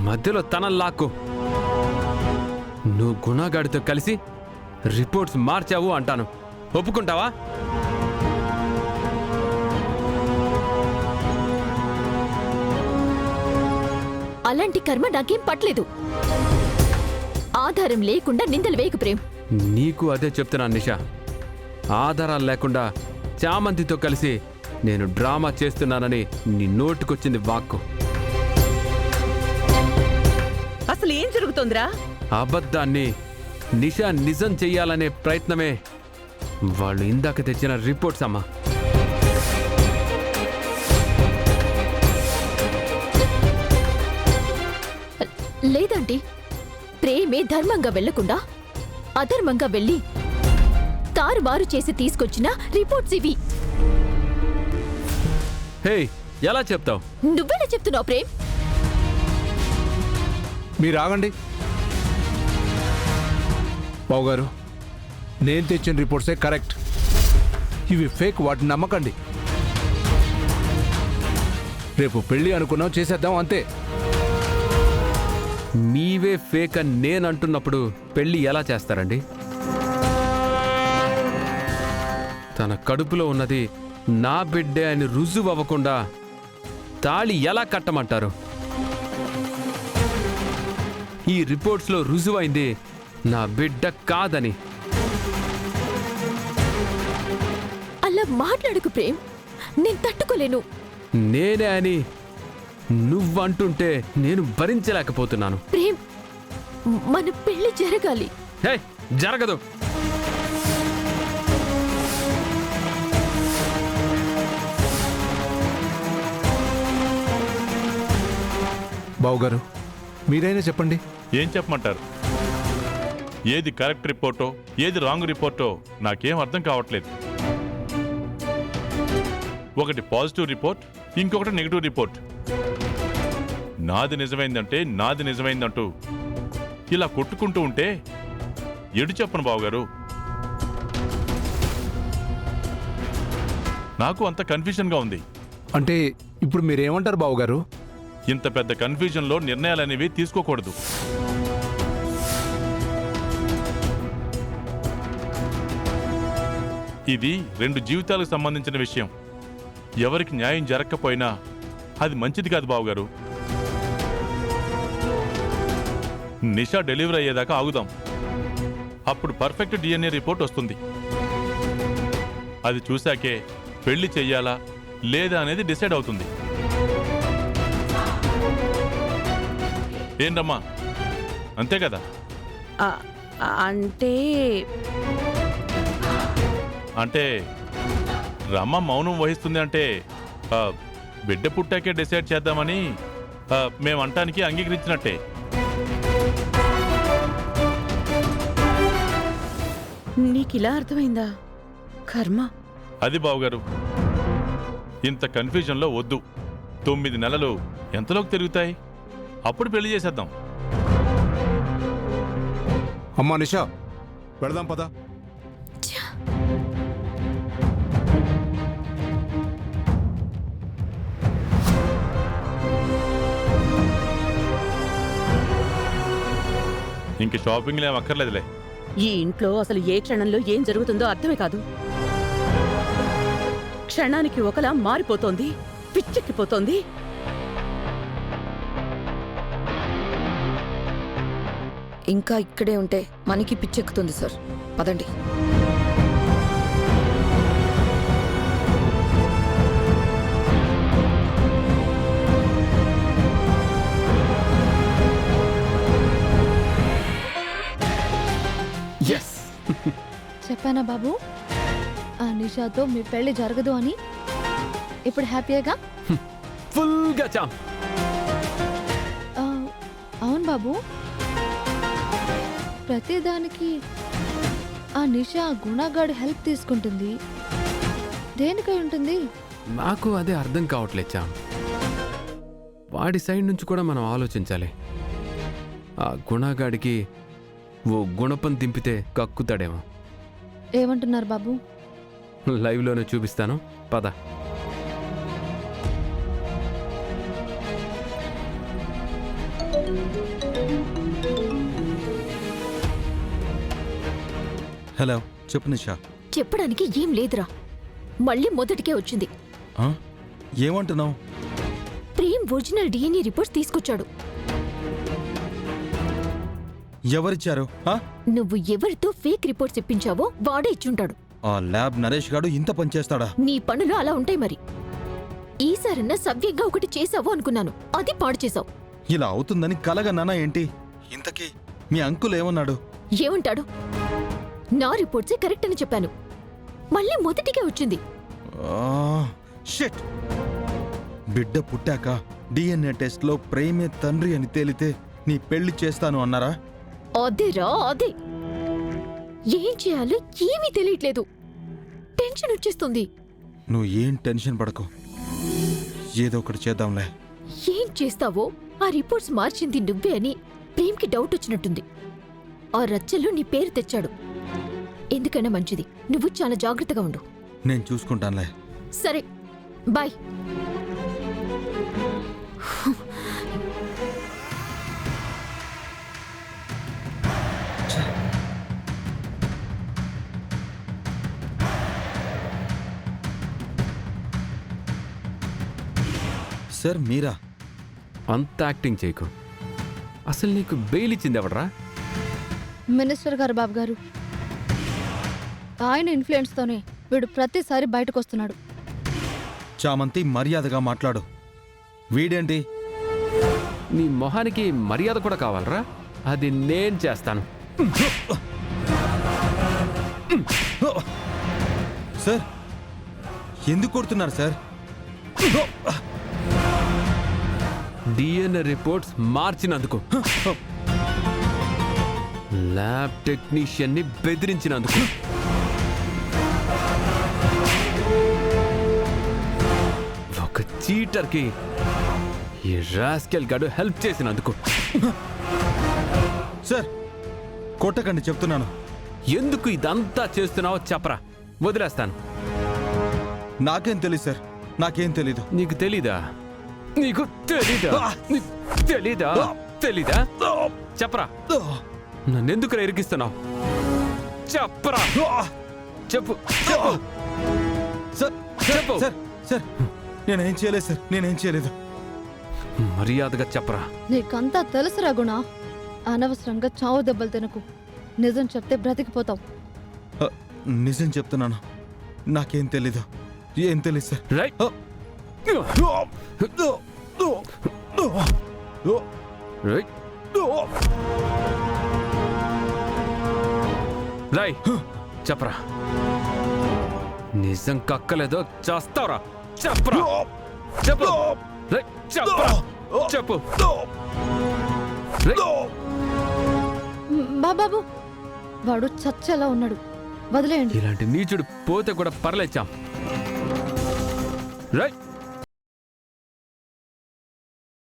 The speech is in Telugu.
మధ్యలో తన లాక్కు. నువ్వు గుణగాడితో కలిసి రిపోర్ట్స్ మార్చావు అంటాను. ఒప్పుకుంటావా? అలాంటి కర్మ నాకేం పట్టలేదు. ఆధారం లేకుండా నిందలు వేయకు ప్రేమ్. నీకు అదే చెప్తున్నాను నిషా. ఆధారాలు లేకుండా చామంతితో కలిసి నేను డ్రామా చేస్తున్నానని నీ నోటికొచ్చింది వాక్కు. అసలు ఏం జరుగుతోందిరా? అబద్ధాన్ని నిషా నిజం చెయ్యాలనే ప్రయత్నమే వాళ్ళు ఇందాక తెచ్చిన రిపోర్ట్స్ అమ్మా. లేదండి, ప్రేమే ధర్మంగా వెళ్లకుండా అధర్మంగా వెళ్ళి తారుమారు చేసి తీసుకొచ్చిన రిపోర్ట్స్ ఇవి. హే, ఎలా చెప్తావు? నువ్వెలా చెప్తున్నావు ప్రేమ్? మీరు ఆగండి బావుగారు. నేను తెచ్చిన రిపోర్ట్సే కరెక్ట్. ఇవి ఫేక్, వాటిని నమ్మకండి. రేపు పెళ్లి అనుకున్నాం, చేసేద్దాం అంతే. మీవే ఫేక్ అని నేను అంటున్నప్పుడు పెళ్లి ఎలా చేస్తారండి? తన కడుపులో ఉన్నది నా బిడ్డే అని రుజువు అవ్వకుండా తాళి ఎలా కట్టమంటారు? ఈ రిపోర్ట్స్లో రుజువైంది నా బిడ్డ కాదని. అలా మాట్లాడుకు ప్రేమ్, నేను తట్టుకోలేను. నేనే అని నువ్వంటుంటే నేను భరించలేకపోతున్నాను. ప్రేమ్, మన పెళ్లి జరగాలి. హే, జరగదు. బావుగారు, మీరైనా చెప్పండి. ఏం చెప్పమంటారు? ఏది కరెక్ట్ రిపోర్టో ఏది రాంగ్ రిపోర్టో నాకేం అర్థం కావట్లేదు. ఒకటి పాజిటివ్ రిపోర్ట్, ఇంకొకటి నెగిటివ్ రిపోర్ట్. నాది నిజమైందంటే నాది నిజమైందంటూ ఇలా కొట్టుకుంటూ ఉంటే ఎడు చెప్పను బావగారు. నాకు అంత కన్ఫ్యూజన్గా ఉంది. అంటే ఇప్పుడు మీరేమంటారు బావుగారు? ఇంత పెద్ద కన్ఫ్యూజన్లో నిర్ణయాలనేవి తీసుకోకూడదు. ఇది 2 జీవితాలకు సంబంధించిన విషయం. ఎవరికి న్యాయం జరగకపోయినా అది మంచిది కాదు బావగారు. నిషా డెలివరీ అయ్యేదాకా ఆగుదాం. అప్పుడు పర్ఫెక్ట్ DNA రిపోర్ట్ వస్తుంది. అది చూశాకే పెళ్లి చెయ్యాలా లేదా అనేది డిసైడ్ అవుతుంది. ఏంటమ్మా, అంతే కదా? అంటే అంటే రమ్మ మౌనం వహిస్తుంది అంటే బిడ్డ పుట్టాకే డిసైడ్ చేద్దామని మేమంటానికి అంగీకరించినట్టే. నీకిలా అర్థమైందా? కర్మ. అది బావగారు, ఇంత కన్ఫ్యూజన్లో వద్దు. 9 నెలలు ఎంతలోకి తిరుగుతాయి? అప్పుడు పెళ్లి చేసేద్దాం. అమ్మా నిషా, వెళదాం పదా. ఇంక షాపింగ్లు ఏం అక్కర్లేదులే. ఈ ఇంట్లో అసలు ఏ క్షణంలో ఏం జరుగుతుందో అర్థమే కాదు. క్షణానికి ఒకలా మారిపోతోంది, పిచ్చెక్కిపోతోంది. ఇంకా ఇక్కడే ఉంటే మనకి పిచ్చెక్కుతుంది సార్. పదండి. చెప్పానా బాబు, ఆ నిషాతో మీ పెళ్లి జరగదు అని? ఇప్పుడు హ్యాపీగా? ఫుల్గా చామ్. అవును బాబు, ప్రతిదానికి ఆ నిషా గుణగాడి హెల్ప్ తీసుకుంటుంది. దేనికై ఉంటుంది? నాకు అదే అర్థం కావట్లేదు చామ్. వాడి సైడ్ నుంచి కూడా మనం ఆలోచించాలి. ఆ గుణగాడికి ఓ గుణపం దింపితే కక్కుతాడేమో. ఏమంటున్నారు బాబు? లైవ్లోనే చూపిస్తాను, పద. హలో చెప్పు నిషా. చెప్పడానికి ఏం లేదురా, మళ్ళీ మొదటికే వచ్చింది. ఆ? ఏమంటున్నావు? ప్రేమ్ ఒరిజినల్ డిఎన్ఏ రిపోర్ట్స్ తీసుకొచ్చాడు. ఎవరిచ్చారు? ఆ? నువ్వు ఎవరితో ఫేక్ రిపోర్ట్స్ ఇప్పించావో వాడే ఇచ్చుంటాడు. ఆ ల్యాబ్ నరేష్ గాడు ఇంత పని చేస్తాడా? నీ పనులు అలా ఉంటాయి మరి. ఈసారన్నా సవ్యంగా ఒకటి చేసావు అనుకున్నాను, అది పాడు చేసావు. ఇలా అవుతుందని కలగన్నానా ఏంటి? ఇంతకీ మీ అంకుల్ ఏమన్నాడు? ఏమంటాడు? నా రిపోర్ట్సే కరెక్ట్ అని చెప్పాను, మళ్ళీ మొదటికే వచ్చింది. షిట్! బిడ్డ పుట్టాక డిఎన్ఏ టెస్ట్లో ప్రేమే తండ్రి అని తేలితే నీ పెళ్లి చేస్తాను అన్నారా? అదేరా అదే. ఏం చేయాలో ఏమీ తెలియట్లేదు, టెన్షన్ వచ్చేస్తుంది. నువ్వు ఏం టెన్షన్ పడకు, ఏదో ఒకటి చేద్దాంలే. ఏం చేస్తావో ఆ రిపోర్ట్స్ మార్చింది నువ్వే అని ప్రేమ్కి డౌట్ వచ్చినట్టుంది. ఆ రచ్చల్లో నీ పేరు తెచ్చాడు. ఎందుకైనా మంచిది నువ్వు చాలా జాగ్రత్తగా ఉండు. నేను చూసుకుంటానులే. సరే, బాయ్. సార్ మీరా? అంత యాక్టింగ్ చేయకు. అసలు నీకు బెయిల్ ఇచ్చింది ఎవడరా? మినిస్టర్ గారు బాబు గారు, ఆయన ఇన్ఫ్లుయెన్స్తోనే వీడు ప్రతిసారి బయటకు వస్తున్నాడు. చామంతి మర్యాదగా మాట్లాడు. వీడేంటి? నీ మొహానికి మర్యాద కూడా కావాలరా? అది నేను చేస్తాను. సార్ ఎందుకు కొడుతున్నారు సార్? డిఎన్ఏ రిపోర్ట్స్ మార్చినందుకు, ల్యాబ్ టెక్నీషియన్ని బెదిరించినందుకు, ఒక చీటర్కి ఈ రాస్కెల్ గాడు హెల్ప్ చేసినందుకు. సార్ కొట్టకండి చెప్తున్నాను. ఎందుకు ఇదంతా చేస్తున్నావో చెప్పరా, వదిలేస్తాను. నాకేం తెలీదు సార్, నాకేం తెలీదు. నీకు తెలీదా? నీకు తెలీదా? నీకు తెలీదా? తెలీదా? చెప్పరా, నన్నెందుకు ఇరికిస్తున్నావు? చెప్పరా, చెప్పు చెప్పు సార్ చెప్పు. సార్ సార్ నేనేం చేయలేదు సార్, నేనేం చేయలేదు. మర్యాదగా చెప్పరా. నీకంతా తెలుసురా గుణ, అనవసరంగా చావు దెబ్బలు తినకు. నిజం చెప్తే బ్రతికిపోతావు. నిజం చెప్తున్నాను, నాకేం తెలీదు, ఏం తెలీదు సార్. రైట్. రైట్. రై చెప్పరా, నిజం కక్కలేదో చేస్తావరా? చెప్పరా, చెప్పు. రై చెప్పరా, చెప్పు. బాబాబు, వాడు చచ్చేలా ఉన్నాడు, వదిలేయండి. ఇలాంటి నీచుడు పోతే కూడా పర్లేచాం. రైట్.